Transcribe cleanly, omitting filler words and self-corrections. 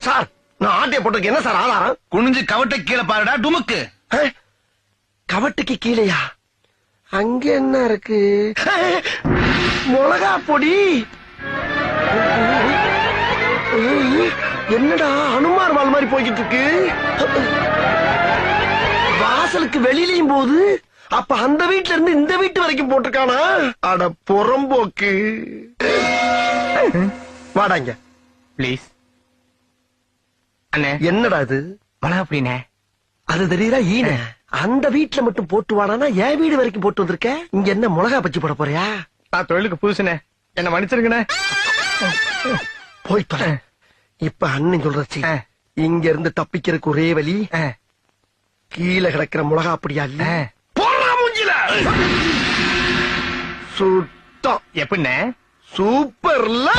Sir நான் ஆட்டைய போட்டதுக்கு என்ன சார் ஆதாரம்? குனிஞ்சு கவட்டை கீழே பாருடா டுமுக்கு. கவட்டுக்கு கீழையா? அங்க என்ன இருக்கு? மிளகா பொடி. என்னடா அனுமார் வால் மாதிரி போய்கிட்டு இருக்கு. வாசலுக்கு வெளியிலயும் போது அப்ப அந்த வீட்டுல இருந்து இந்த வீட்டு வரைக்கும் போட்டிருக்கானா? அட புறம்போக்கு. வாடாங்க பிளீஸ். அண்ணே என்னடா இது? மிளகா அப்படின்னே. அது தெரியுதா ஈன? அந்த வீட்டுல மட்டும் போட்டு வாடானா என் வீடு வரைக்கும் போட்டு வந்திருக்க. இங்க என்ன மிளகா பச்சி போட போறியா? நான் தொழிலுக்கு புதுசுனே, என்ன மன்னிச்சிருங்கண்ணே. போய் தொலை. இப்ப அண்ணன் சொல்றச்சு இங்க இருந்து தப்பிக்கிறதுக்கு ஒரே வழி கீழே கிடக்கிற மிளகா அப்படியா இல்ல போடுறா மூஞ்சில. சுத்தம். எப்படிண்ணே? சூப்பர்ல.